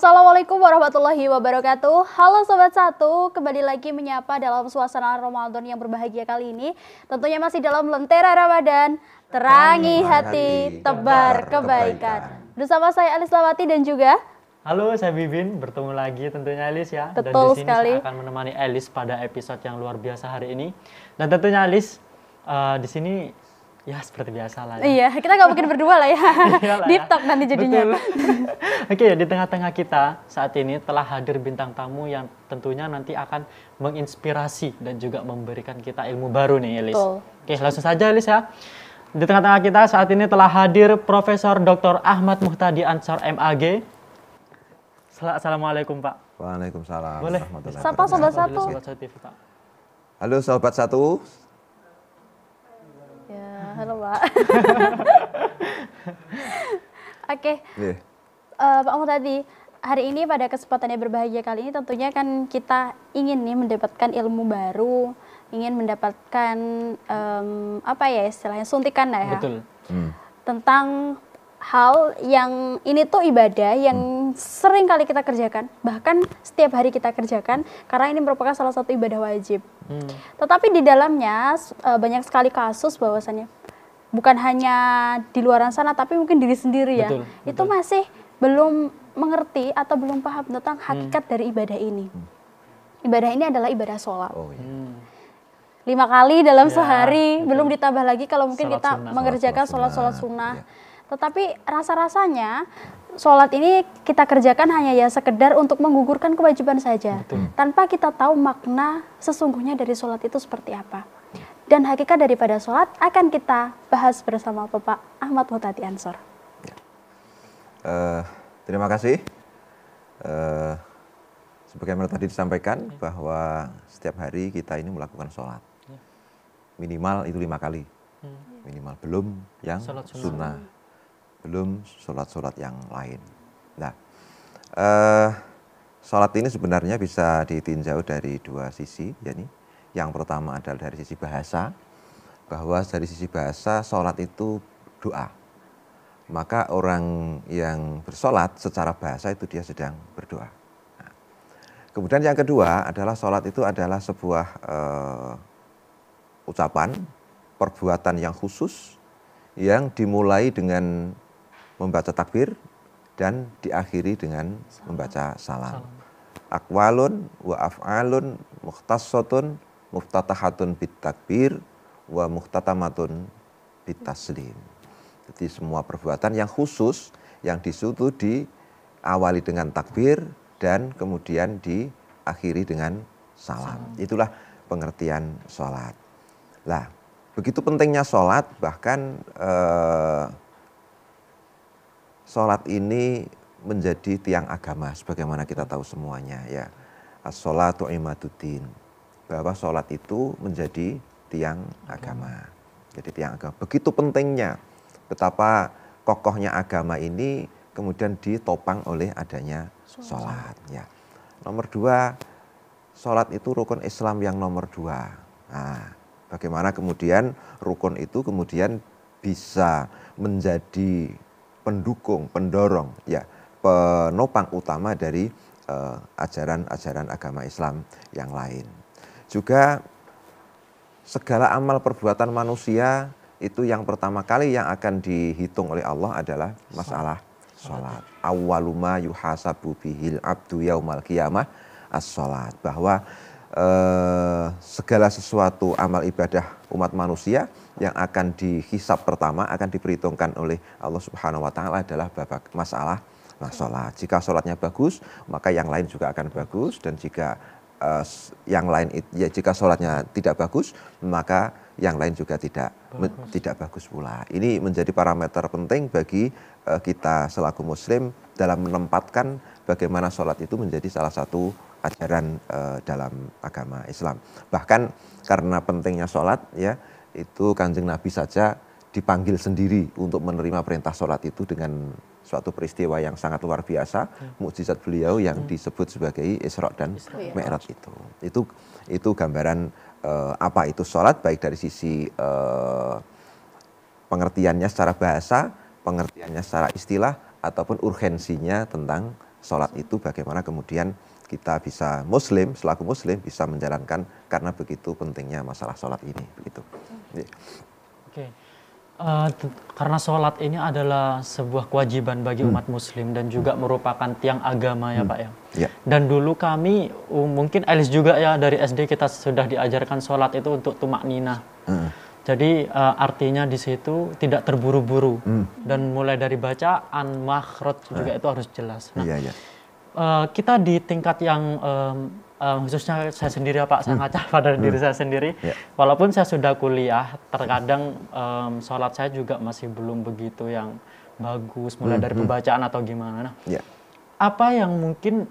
Assalamualaikum warahmatullahi wabarakatuh. Halo Sobat Satu, kembali lagi menyapa dalam suasana Ramadan yang berbahagia kali ini. Tentunya masih dalam Lentera Ramadan, terangi hati, tebar kebaikan. Bersama saya Alis Lawati dan juga halo, saya Bibin, bertemu lagi tentunya Elis ya. Betul dan di sini sekali. saya akan menemani Elis pada episode yang luar biasa hari ini. Dan tentunya Elis di sini ya seperti biasa lah ya. Iya, kita nggak mungkin berdua lah ya. Deep talk nanti jadinya. Oke, di tengah-tengah kita saat ini telah hadir bintang tamu yang tentunya nanti akan menginspirasi dan juga memberikan kita ilmu baru nih Elis. Betul. Oke, langsung saja Elis ya. Di tengah-tengah kita saat ini telah hadir Profesor Dr. Ahmad Muhtadi Ansor MAG. Assalamualaikum Pak. Waalaikumsalam. Boleh. Sapa Sobat Satu. Halo Sobat Satu. Ya, halo Pak. Oke. Pak Muhtadi, hari ini pada kesempatan yang berbahagia kali ini tentunya kan kita ingin nih mendapatkan ilmu baru, ingin mendapatkan apa ya istilahnya suntikan lah ya. Betul. Tentang hal yang ini tuh ibadah yang sering kali kita kerjakan, bahkan setiap hari kita kerjakan karena ini merupakan salah satu ibadah wajib. Tetapi di dalamnya banyak sekali kasus bahwasannya bukan hanya di luar sana tapi mungkin diri sendiri ya. Betul, itu masih belum mengerti atau belum paham tentang hakikat dari ibadah ini. Ibadah ini adalah ibadah sholat. 5 kali dalam sehari, belum ditambah lagi kalau mungkin Sholat kita sunnah. mengerjakan sholat sunnah. Tetapi rasa-rasanya sholat ini kita kerjakan hanya ya sekedar untuk menggugurkan kewajiban saja. Tanpa kita tahu makna sesungguhnya dari sholat itu seperti apa. Dan hakikat daripada sholat akan kita bahas bersama Bapak Ahmad Muhtadi Ansor. Terima kasih. Sebagaimana tadi disampaikan bahwa setiap hari kita ini melakukan sholat. Minimal itu 5 kali. Minimal, belum yang sunnah. Belum sholat-sholat yang lain. Nah, sholat ini sebenarnya bisa ditinjau dari 2 sisi. Yani, yang pertama adalah dari sisi bahasa, bahwa dari sisi bahasa sholat itu doa. Maka orang yang bersolat secara bahasa itu dia sedang berdoa. Nah, kemudian yang kedua adalah sholat itu adalah sebuah ucapan, perbuatan yang khusus yang dimulai dengan membaca takbir dan diakhiri dengan membaca salam. Aqwalun wa af'alun mukhtassatun muftatahatun bit takbir wa muhtatamatun bit taslim. Jadi semua perbuatan yang khusus yang disitu diawali dengan takbir dan kemudian diakhiri dengan salam. Itulah pengertian sholat. Nah, begitu pentingnya sholat, bahkan sholat ini menjadi tiang agama sebagaimana kita tahu semuanya ya. As-sholatu imaduddin. Bahwa sholat itu menjadi tiang agama. Jadi tiang agama. Begitu pentingnya, betapa kokohnya agama ini kemudian ditopang oleh adanya sholat ya. Nomor 2, sholat itu rukun Islam yang nomor 2. Nah, bagaimana kemudian rukun itu kemudian bisa menjadi pendukung, pendorong, ya, penopang utama dari ajaran-ajaran agama Islam yang lain. Juga segala amal perbuatan manusia itu yang pertama kali yang akan dihitung oleh Allah adalah masalah sholat. Awwaluma yuhasabu bihil abdu yaumal qiyamah as-sholat. Bahwa segala sesuatu amal ibadah umat manusia yang akan dihisab pertama, akan diperhitungkan oleh Allah Subhanahu wa taala adalah masalah sholat. Jika sholatnya bagus, maka yang lain juga akan bagus, dan jika yang lain jika sholatnya tidak bagus, maka yang lain juga tidak bagus pula. Ini menjadi parameter penting bagi kita selaku muslim dalam menempatkan bagaimana sholat itu menjadi salah satu ajaran dalam agama Islam. Bahkan karena pentingnya sholat ya, itu Kanjeng Nabi saja dipanggil sendiri untuk menerima perintah sholat itu dengan suatu peristiwa yang sangat luar biasa, mukjizat beliau yang disebut sebagai Isra dan Mi'raj itu. Itu gambaran apa itu sholat, baik dari sisi pengertiannya secara bahasa, pengertiannya secara istilah, ataupun urgensinya tentang sholat itu bagaimana kemudian kita bisa muslim, selaku muslim bisa menjalankan karena begitu pentingnya masalah sholat ini. Begitu. Oke. Karena sholat ini adalah sebuah kewajiban bagi umat muslim dan juga merupakan tiang agama ya Pak ya. Dan dulu kami, mungkin Elis juga ya, dari SD kita sudah diajarkan sholat itu untuk tumak ninah. Jadi artinya di situ tidak terburu-buru dan mulai dari bacaan, makhraj juga itu harus jelas. Nah, kita di tingkat yang khususnya saya sendiri ya Pak, saya ngaca pada diri saya sendiri. Walaupun saya sudah kuliah, terkadang sholat saya juga masih belum begitu yang bagus, mulai dari pembacaan atau gimana. Nah, apa yang mungkin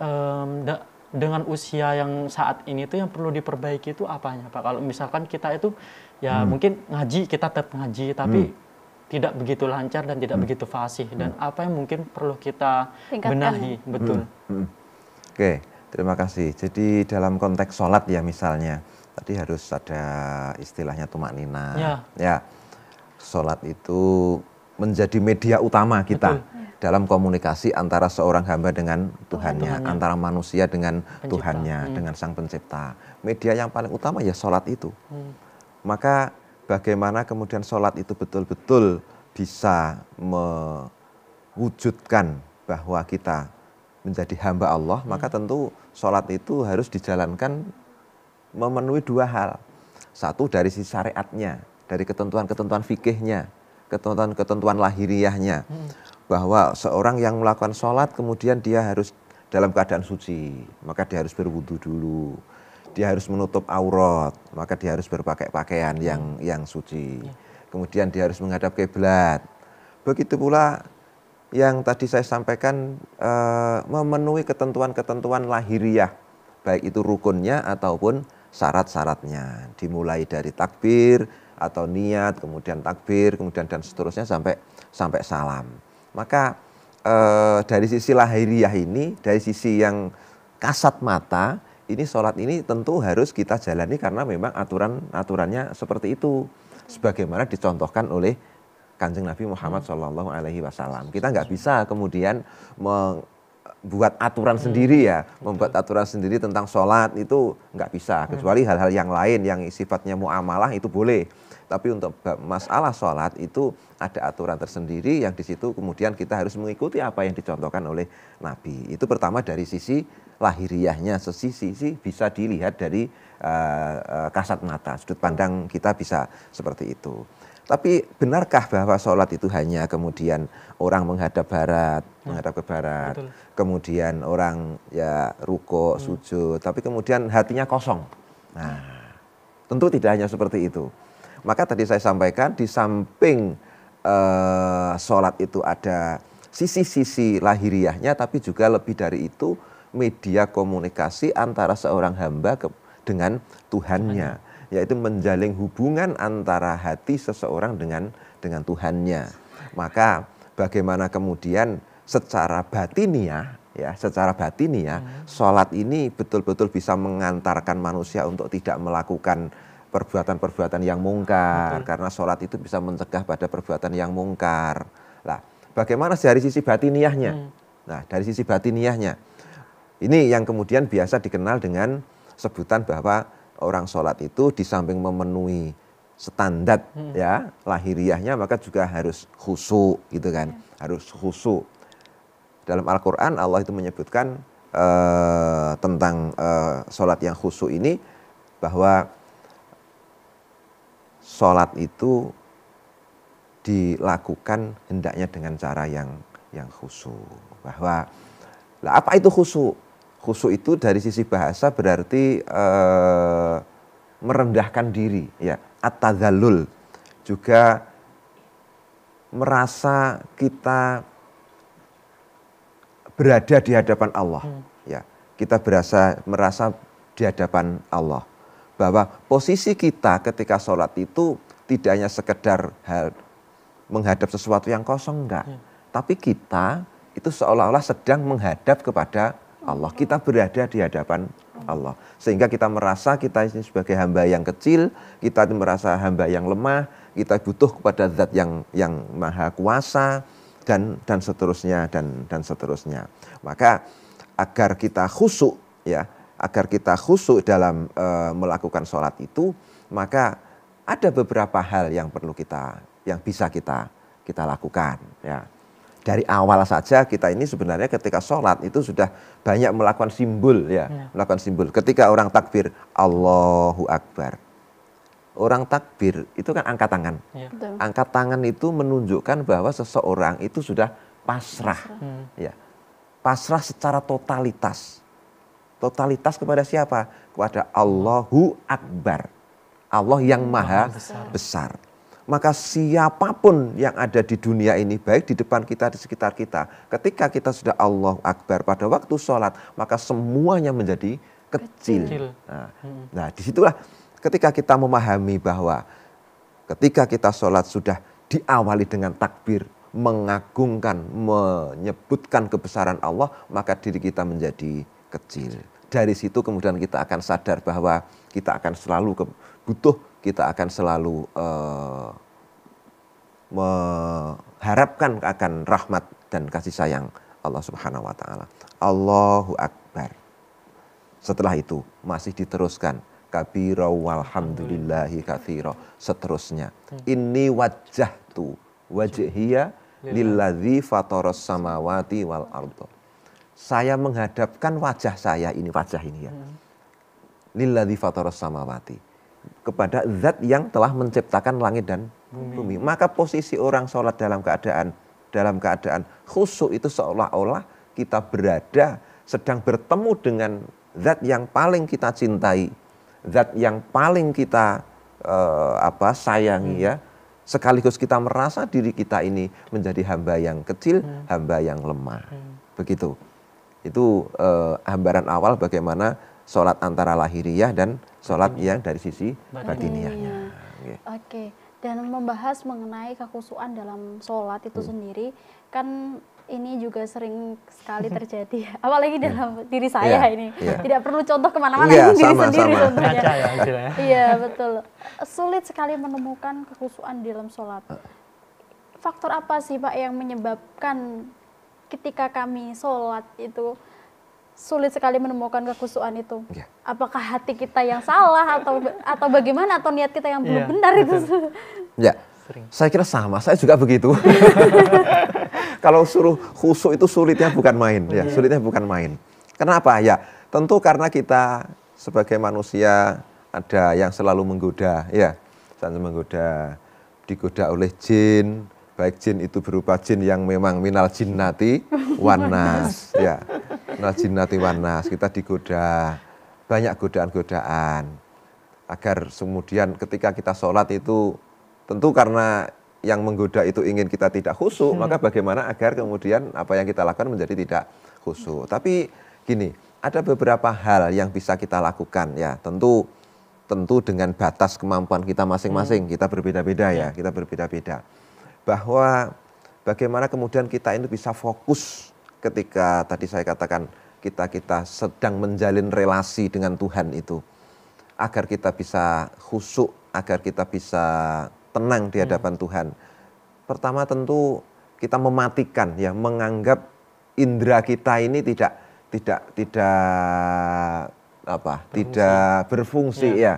dengan usia yang saat ini tuh yang perlu diperbaiki itu apanya Pak? Kalau misalkan kita itu ya mungkin ngaji, kita tetap ngaji tapi tidak begitu lancar dan tidak begitu fasih, dan apa yang mungkin perlu kita benahi. Betul. Oke, terima kasih. Jadi dalam konteks sholat ya misalnya tadi harus ada istilahnya tumak nina. Ya, sholat itu menjadi media utama kita dalam komunikasi antara seorang hamba dengan Tuhannya, antara manusia dengan Tuhannya, dengan Sang Pencipta. Media yang paling utama ya sholat itu. Maka bagaimana kemudian sholat itu betul-betul bisa mewujudkan bahwa kita menjadi hamba Allah, maka tentu sholat itu harus dijalankan memenuhi dua hal. Satu dari sisi syariatnya, dari ketentuan-ketentuan fikihnya, ketentuan-ketentuan lahiriahnya. Bahwa seorang yang melakukan sholat kemudian dia harus dalam keadaan suci, maka dia harus berwudu dulu. Dia harus menutup aurat, maka dia harus berpakai pakaian yang suci. Kemudian dia harus menghadap kiblat. Begitu pula yang tadi saya sampaikan memenuhi ketentuan-ketentuan lahiriah, baik itu rukunnya ataupun syarat-syaratnya. Dimulai dari takbir atau niat, kemudian takbir, kemudian dan seterusnya sampai salam. Maka dari sisi lahiriah ini, dari sisi yang kasat mata, ini sholat ini tentu harus kita jalani karena memang aturannya seperti itu, sebagaimana dicontohkan oleh Kanjeng Nabi Muhammad SAW. Kita nggak bisa kemudian membuat aturan sendiri ya, membuat aturan sendiri tentang sholat itu nggak bisa, kecuali hal-hal yang lain yang sifatnya muamalah itu boleh. Tapi untuk masalah sholat itu ada aturan tersendiri yang di situ kemudian kita harus mengikuti apa yang dicontohkan oleh Nabi. Itu pertama dari sisi lahiriahnya, sisi bisa dilihat dari kasat mata, sudut pandang kita bisa seperti itu. Tapi benarkah bahwa sholat itu hanya kemudian orang menghadap ke barat, kemudian orang ya ruko, sujud, tapi kemudian hatinya kosong? Nah, tentu tidak hanya seperti itu. Maka tadi saya sampaikan di samping sholat itu ada sisi-sisi lahiriahnya, tapi juga lebih dari itu media komunikasi antara seorang hamba dengan Tuhannya, yaitu menjalin hubungan antara hati seseorang dengan Tuhannya. Maka bagaimana kemudian secara batiniah, sholat ini betul-betul bisa mengantarkan manusia untuk tidak melakukan perbuatan-perbuatan yang mungkar, karena sholat itu bisa mencegah pada perbuatan yang mungkar. Nah, bagaimana dari sisi batiniahnya? Nah, dari sisi batiniahnya, ini yang kemudian biasa dikenal dengan sebutan bahwa orang sholat itu di samping memenuhi standar ya lahiriahnya, maka juga harus khusyuk, gitu kan? Harus khusyuk. Dalam Al-Quran Allah itu menyebutkan tentang sholat yang khusyuk ini, bahwa sholat itu dilakukan hendaknya dengan cara yang khusyuk. Bahwa apa itu khusyuk? Khusyuk itu dari sisi bahasa berarti merendahkan diri, ya, at-tadzallul. Juga merasa kita berada di hadapan Allah, ya. Kita merasa di hadapan Allah. Bahwa posisi kita ketika sholat itu tidak hanya sekedar menghadap sesuatu yang kosong, enggak. Tapi kita itu seolah-olah sedang menghadap kepada Allah. Kita berada di hadapan Allah. Sehingga kita merasa kita ini sebagai hamba yang kecil, kita merasa hamba yang lemah, kita butuh kepada zat yang maha kuasa. dan seterusnya dan seterusnya. Maka agar kita khusyuk ya, agar kita khusyuk dalam melakukan sholat itu, maka ada beberapa hal yang bisa kita lakukan ya. Dari awal saja kita ini sebenarnya ketika sholat itu sudah banyak melakukan simbol ya, melakukan simbol. Ketika orang takbir Allahu Akbar, orang takbir itu kan angkat tangan. Ya. Angkat tangan itu menunjukkan bahwa seseorang itu sudah pasrah. Ya. Pasrah secara totalitas. Totalitas kepada siapa? Kepada Allahu Akbar. Allah yang maha besar. Maka siapapun yang ada di dunia ini, baik di depan kita, di sekitar kita, ketika kita sudah Allahu Akbar pada waktu sholat, maka semuanya menjadi kecil. Nah, disitulah ketika kita memahami bahwa ketika kita sholat sudah diawali dengan takbir, mengagungkan, menyebutkan kebesaran Allah, maka diri kita menjadi kecil. Dari situ kemudian kita akan sadar bahwa kita akan selalu butuh, kita akan selalu mengharapkan akan rahmat dan kasih sayang Allah Subhanahu wa taala. Allahu Akbar. Setelah itu masih diteruskan kabira walhamdulillahi katsira, seterusnya. Inni wajjahtu wajhiya lilladzi fataras samawati wal ardh. Saya menghadapkan wajah saya ini ya. Lilladzi fataras samawati, kepada zat yang telah menciptakan langit dan bumi. Maka posisi orang sholat dalam keadaan khusyuk itu seolah-olah kita berada sedang bertemu dengan zat yang paling kita cintai, zat yang paling kita sayangi ya. Sekaligus kita merasa diri kita ini menjadi hamba yang kecil, hamba yang lemah. Begitu. Itu gambaran awal bagaimana sholat antara lahiriah dan sholat yang dari sisi batiniahnya. Oke. Dan membahas mengenai kekhusyuan dalam sholat itu sendiri, kan ini juga sering sekali terjadi, apalagi dalam diri saya ini. Tidak perlu contoh kemana-mana, diri sendiri contohnya. Iya, betul. Sulit sekali menemukan kekhusyuan dalam sholat. Faktor apa sih Pak yang menyebabkan ketika kami sholat itu sulit sekali menemukan kekhusyuan itu? Apakah hati kita yang salah atau bagaimana, atau niat kita yang belum benar itu? Ya, saya kira sama. Saya juga begitu. Kalau suruh khusyuk itu sulitnya bukan main, ya, sulitnya bukan main. Kenapa? Ya, tentu karena kita sebagai manusia ada yang selalu menggoda, ya, selalu menggoda, digoda oleh jin. Baik jin itu berupa jin yang memang minal jinnati wanas, ya. Minal jinnati wanas, kita digoda, banyak godaan-godaan. Agar kemudian ketika kita sholat itu, tentu karena yang menggoda itu ingin kita tidak khusyuk, maka bagaimana agar kemudian apa yang kita lakukan menjadi tidak khusyuk. Tapi gini, ada beberapa hal yang bisa kita lakukan, ya. Tentu dengan batas kemampuan kita masing-masing, kita berbeda-beda ya, kita berbeda-beda. Bahwa bagaimana kemudian kita ini bisa fokus ketika tadi saya katakan kita sedang menjalin relasi dengan Tuhan itu, agar kita bisa khusyuk, agar kita bisa tenang di hadapan Tuhan. Pertama tentu kita mematikan ya, menganggap indera kita ini tidak berfungsi ya.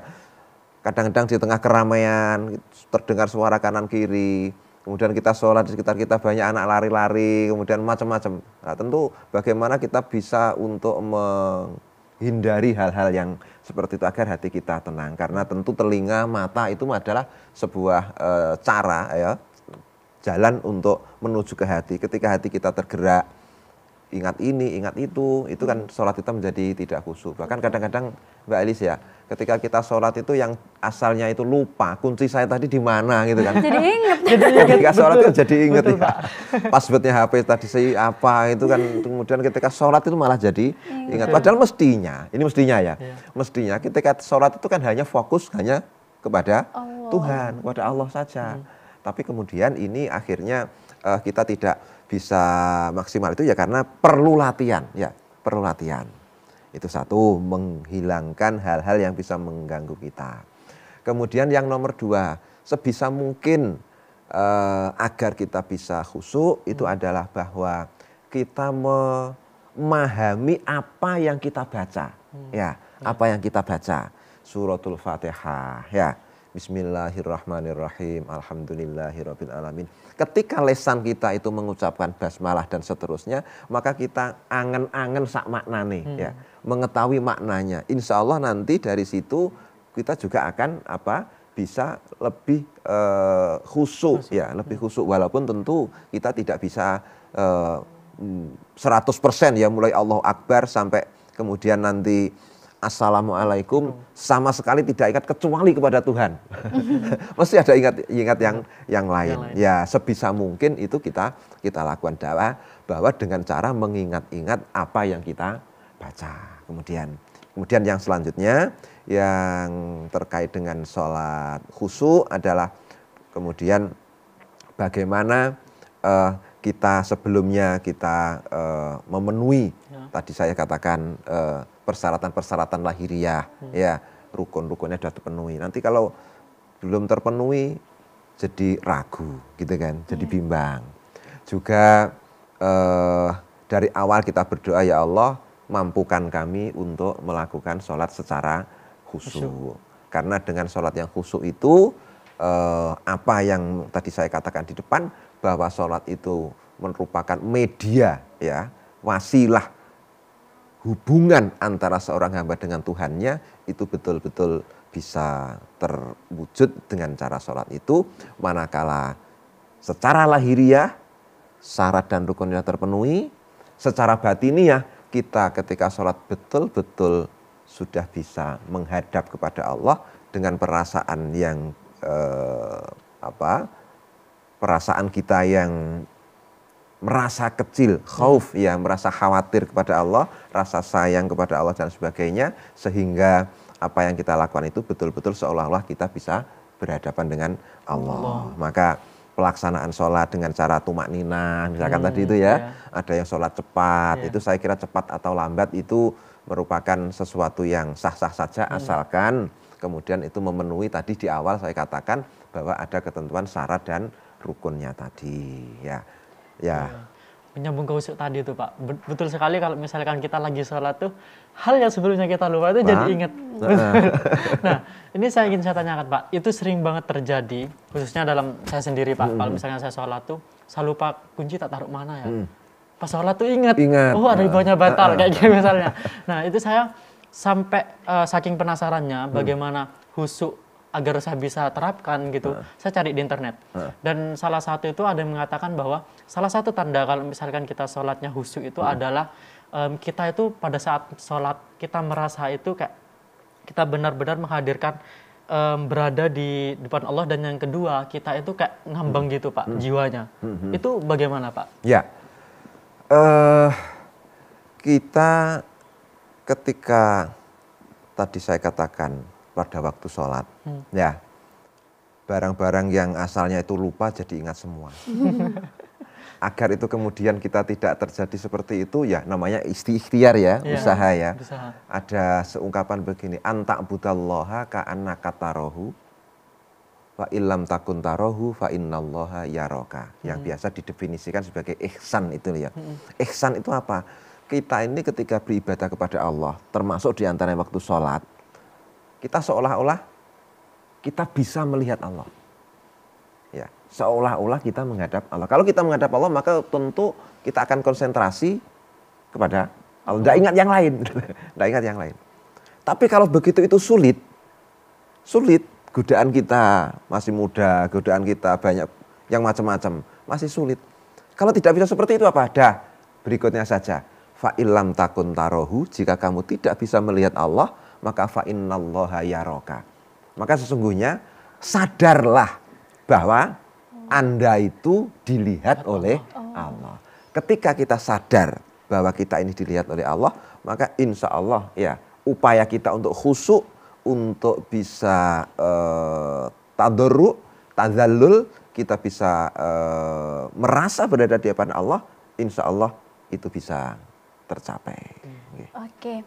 Kadang-kadang di tengah keramaian terdengar suara kanan kiri, kemudian kita sholat di sekitar kita banyak anak lari-lari, kemudian macam-macam. Nah, tentu bagaimana kita bisa untuk menghindari hal-hal yang seperti itu agar hati kita tenang. Karena tentu telinga, mata itu adalah sebuah cara ya, jalan untuk menuju ke hati. Ketika hati kita tergerak, ingat ini, ingat itu kan sholat kita menjadi tidak khusyuk. Bahkan kadang-kadang Mbak Elis ya, ketika kita sholat itu yang asalnya itu lupa, kunci saya tadi di mana gitu kan. Jadi ingat. Ketika sholat itu jadi ingat ya. Passwordnya HP tadi saya apa itu kan, kemudian ketika sholat itu malah jadi ingat. Padahal mestinya ya, mestinya ketika sholat itu kan hanya fokus hanya kepada Tuhan, kepada Allah saja. Tapi kemudian ini akhirnya kita tidak bisa maksimal itu ya karena perlu latihan ya, perlu latihan. Itu satu, menghilangkan hal-hal yang bisa mengganggu kita. Kemudian yang nomor dua, sebisa mungkin agar kita bisa khusyuk itu adalah bahwa kita memahami apa yang kita baca, ya, apa yang kita baca. Suratul Fatihah, ya. Bismillahirrahmanirrahim. Alhamdulillahirabbil alamin. Ketika lesan kita itu mengucapkan basmalah dan seterusnya, maka kita angen-angen sak maknane, ya, mengetahui maknanya. Insya Allah nanti dari situ kita juga akan bisa lebih khusyuk, ya, lebih khusyuk. Walaupun tentu kita tidak bisa 100% ya, mulai Allahu Akbar sampai kemudian nanti Assalamualaikum sama sekali tidak ingat kecuali kepada Tuhan. Mesti ada ingat yang lain. Ya, sebisa mungkin itu kita lakukan dakwah bahwa dengan cara mengingat-ingat apa yang kita baca. Kemudian yang selanjutnya yang terkait dengan sholat khusyuk adalah kemudian bagaimana kita sebelumnya kita memenuhi tadi saya katakan persyaratan-persyaratan lahiriah, ya, rukun-rukunnya sudah terpenuhi. Nanti kalau belum terpenuhi jadi ragu gitu kan, jadi bimbang. Juga dari awal kita berdoa, ya Allah mampukan kami untuk melakukan sholat secara khusyuk. Karena dengan sholat yang khusyuk itu apa yang tadi saya katakan di depan, bahwa sholat itu merupakan media, ya, wasilah hubungan antara seorang hamba dengan Tuhannya, itu betul-betul bisa terwujud dengan cara sholat itu. Manakala secara lahiriah syarat dan rukunnya terpenuhi, secara batiniah kita ketika sholat betul-betul sudah bisa menghadap kepada Allah dengan perasaan yang perasaan kita yang merasa kecil, khauf, ya, merasa khawatir kepada Allah, rasa sayang kepada Allah dan sebagainya, sehingga apa yang kita lakukan itu betul-betul seolah-olah kita bisa berhadapan dengan Allah. Maka pelaksanaan sholat dengan cara tumak ninah, misalkan tadi itu ya, ada yang sholat cepat, itu saya kira cepat atau lambat itu merupakan sesuatu yang sah-sah saja, asalkan kemudian itu memenuhi tadi di awal saya katakan bahwa ada ketentuan syarat dan rukunnya tadi, ya. Menyambung ke khusyuk tadi itu Pak, betul sekali kalau misalkan kita lagi sholat tuh hal yang sebelumnya kita lupa itu jadi ingat. Nah, ini saya tanyakan Pak, itu sering banget terjadi khususnya dalam saya sendiri Pak. Kalau misalnya saya sholat tuh saya lupa kunci tak taruh mana ya, pas sholat tuh ingat. Oh ada di bawahnya batal kayak gitu misalnya. Nah itu saya sampai saking penasarannya bagaimana khusyuk agar saya bisa terapkan gitu, saya cari di internet. Dan salah satu itu ada yang mengatakan bahwa salah satu tanda kalau misalkan kita sholatnya khusyuk itu adalah kita itu pada saat sholat kita merasa itu kayak kita benar-benar menghadirkan berada di depan Allah, dan yang kedua kita itu kayak ngambang gitu Pak jiwanya. Itu bagaimana Pak? Ya, kita ketika tadi saya katakan pada waktu sholat, ya, barang-barang yang asalnya itu lupa jadi ingat semua. Agar itu kemudian kita tidak terjadi seperti itu, ya namanya ikhtiar ya, usaha ya. Ada seungkapan begini, anta'budallaha ka'annaka tarahu fa illam takun tarahu fa innallaha yaraka. Yang biasa didefinisikan sebagai ihsan itu ya. Ihsan itu apa? Kita ini ketika beribadah kepada Allah, termasuk di antara waktu sholat, kita seolah-olah kita bisa melihat Allah, ya, seolah-olah kita menghadap Allah. Kalau kita menghadap Allah, maka tentu kita akan konsentrasi kepada Allah. Tidak ingat yang lain, tidak ingat yang lain. Tapi kalau begitu itu sulit. Godaan kita masih muda, godaan kita banyak yang macam-macam, masih sulit. Kalau tidak bisa seperti itu apa? Dah, berikutnya saja. Fa illam takun tarohu, jika kamu tidak bisa melihat Allah, maka fa innallaha yaraka. Maka sesungguhnya sadarlah bahwa Anda itu dilihat oleh Allah. Ketika kita sadar bahwa kita ini dilihat oleh Allah, maka insya Allah ya upaya kita untuk khusyuk, untuk bisa tadarru, tazallul, kita bisa merasa berada di hadapan Allah, insya Allah itu bisa tercapai. Oke.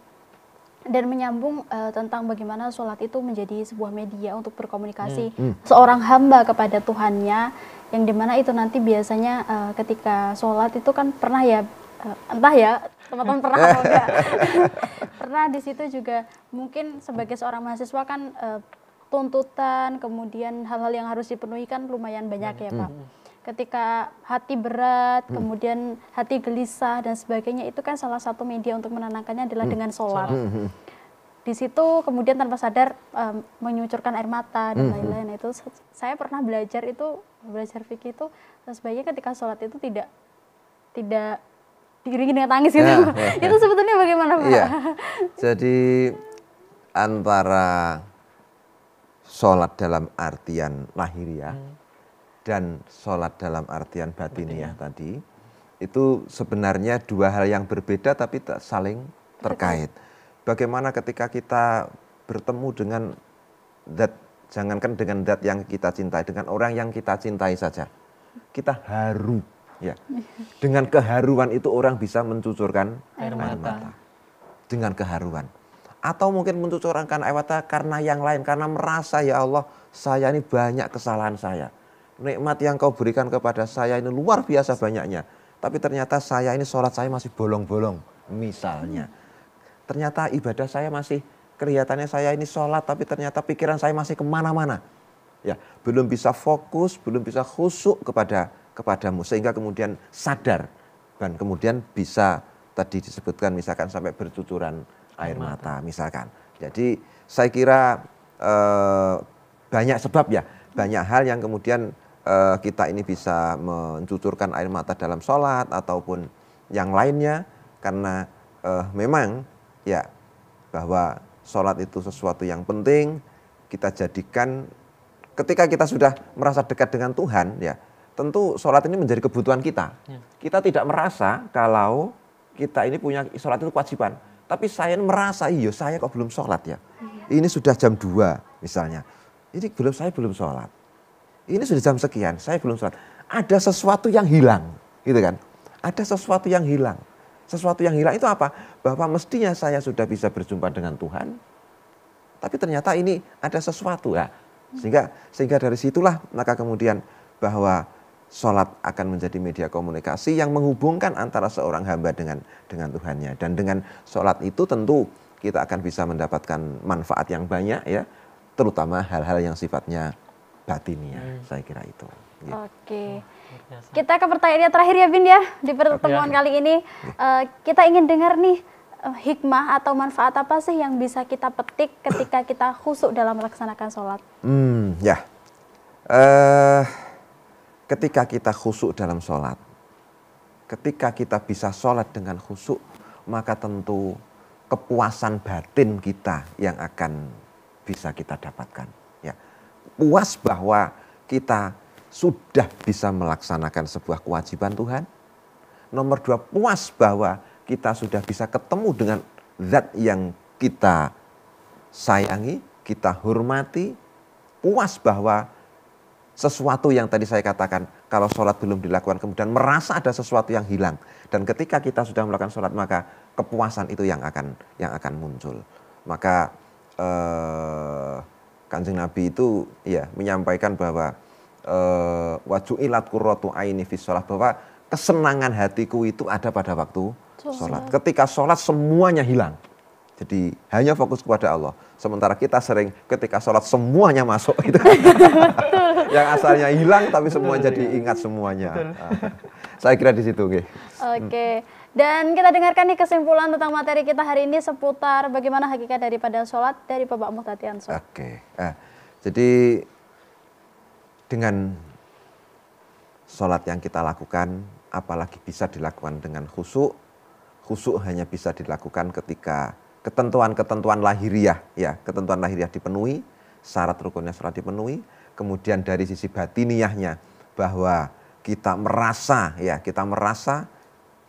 dan menyambung tentang bagaimana sholat itu menjadi sebuah media untuk berkomunikasi seorang hamba kepada Tuhannya, yang dimana itu nanti biasanya ketika sholat itu kan pernah ya, entah ya teman-teman pernah atau enggak, pernah di situ juga mungkin sebagai seorang mahasiswa kan tuntutan, kemudian hal-hal yang harus dipenuhi kan lumayan banyak ya Pak. Ketika hati berat, kemudian hati gelisah dan sebagainya, itu kan salah satu media untuk menenangkannya adalah dengan sholat. Di situ kemudian tanpa sadar mengucurkan air mata dan lain-lain. Itu saya pernah belajar fikih itu sebaiknya ketika sholat itu tidak diiringi dengan tangis gitu. Itu sebetulnya bagaimana Pak? Iya. Jadi antara sholat dalam artian lahiriah dan sholat dalam artian batiniah tadi, itu sebenarnya dua hal yang berbeda tapi saling terkait. Bagaimana ketika kita bertemu dengan zat, jangankan dengan zat yang kita cintai, dengan orang yang kita cintai saja, kita haru. Ya. Dengan keharuan itu orang bisa mencucurkan air mata. Dengan keharuan. Atau mungkin mencucurkan air mata karena yang lain, karena merasa ya Allah, saya ini banyak kesalahan saya. Nikmat yang kau berikan kepada saya ini luar biasa banyaknya. Tapi ternyata saya ini sholat saya masih bolong-bolong misalnya. Ternyata ibadah saya masih, kelihatannya saya ini sholat tapi ternyata pikiran saya masih kemana-mana. Ya, belum bisa fokus, belum bisa khusyuk kepadamu sehingga kemudian sadar dan kemudian bisa tadi disebutkan misalkan sampai bercucuran air mata misalkan. Jadi saya kira banyak sebab ya, banyak hal yang kemudian kita ini bisa mencucurkan air mata dalam sholat ataupun yang lainnya, karena memang ya bahwa sholat itu sesuatu yang penting kita jadikan ketika kita sudah merasa dekat dengan Tuhan ya, tentu sholat ini menjadi kebutuhan kita. Kita tidak merasa kalau kita ini punya sholat itu kewajiban, tapi saya merasa iya saya kok belum sholat ya, ini sudah jam 2 misalnya, ini saya belum sholat. Ini sudah jam sekian, saya belum sholat. Ada sesuatu yang hilang, gitu kan? Ada sesuatu yang hilang. Sesuatu yang hilang itu apa? Bahwa mestinya saya sudah bisa berjumpa dengan Tuhan, tapi ternyata ini ada sesuatu ya. Sehingga dari situlah maka kemudian bahwa sholat akan menjadi media komunikasi yang menghubungkan antara seorang hamba dengan Tuhannya. Dan dengan sholat itu tentu kita akan bisa mendapatkan manfaat yang banyak ya, terutama hal-hal yang sifatnya batiniah, saya kira itu. Ya. Oke, kita ke pertanyaan terakhir ya Bin ya, di pertemuan kali ini. Kita ingin dengar nih hikmah atau manfaat apa sih yang bisa kita petik ketika kita khusyuk dalam melaksanakan sholat? Ketika kita khusyuk dalam sholat, ketika kita bisa sholat dengan khusyuk, maka tentu kepuasan batin kita yang akan bisa kita dapatkan. Ya. Puas bahwa kita sudah bisa melaksanakan sebuah kewajiban Tuhan. Nomor 2, puas bahwa kita sudah bisa ketemu dengan zat yang kita sayangi, kita hormati. Puas bahwa sesuatu yang tadi saya katakan, kalau sholat belum dilakukan kemudian merasa ada sesuatu yang hilang. Dan ketika kita sudah melakukan sholat, maka kepuasan itu yang akan muncul. Maka Kanjeng Nabi itu ya menyampaikan bahwa waju'ilat qurratu aini fi sholat, bahwa kesenangan hatiku itu ada pada waktu sholat. Ketika sholat semuanya hilang. Jadi hanya fokus kepada Allah. Sementara kita sering ketika sholat semuanya masuk gitu. Yang asalnya hilang tapi semua jadi ingat semuanya. Saya kira di situ. Oke. Dan kita dengarkan nih kesimpulan tentang materi kita hari ini seputar bagaimana hakikat daripada sholat dari Bapak Muhtadiansyah. Oke. Jadi dengan sholat yang kita lakukan, apalagi bisa dilakukan dengan khusyuk. Khusyuk hanya bisa dilakukan ketika ketentuan-ketentuan lahiriah, ya, ketentuan lahiriah dipenuhi, syarat rukunnya sholat dipenuhi. Kemudian dari sisi batiniahnya bahwa kita merasa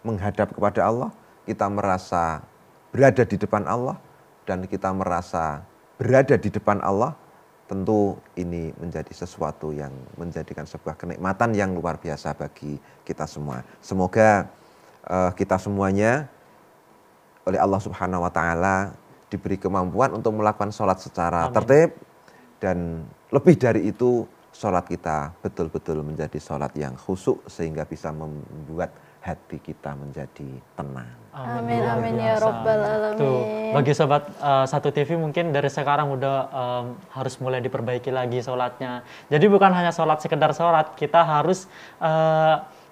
menghadap kepada Allah, kita merasa berada di depan Allah, dan kita merasa berada di depan Allah, tentu ini menjadi sesuatu yang menjadikan sebuah kenikmatan yang luar biasa bagi kita semua. Semoga kita semuanya oleh Allah Subhanahu wa Ta'ala diberi kemampuan untuk melakukan sholat secara tertib, dan lebih dari itu sholat kita betul-betul menjadi sholat yang khusyuk sehingga bisa membuat hati kita menjadi tenang. Amin, amin ya Rabbal Alamin. Tuh, bagi sobat Satu TV mungkin dari sekarang udah harus mulai diperbaiki lagi sholatnya. Jadi bukan hanya sholat sekedar sholat, kita harus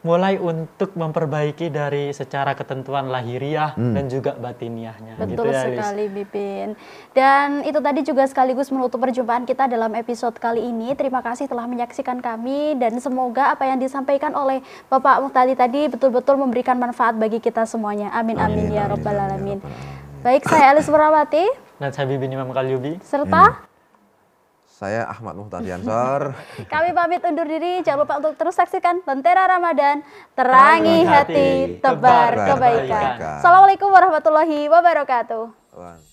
mulai untuk memperbaiki dari secara ketentuan lahiriah dan juga batiniahnya. Betul gitu ya, sekali Bipin. Dan itu tadi juga sekaligus menutup perjumpaan kita dalam episode kali ini. Terima kasih telah menyaksikan kami dan semoga apa yang disampaikan oleh Bapak Muhtadi tadi betul-betul memberikan manfaat bagi kita semuanya. Amin, amin, ya Rabbal Alamin. Baik, saya Elis Surawati. Dan saya Bibi Imam Kalyubi. Serta Saya Ahmad Muhtadi Ansor. kami pamit undur diri. Jangan lupa untuk terus saksikan Lentera Ramadan. Terangi hati, tebar kebaikan. Assalamualaikum warahmatullahi wabarakatuh.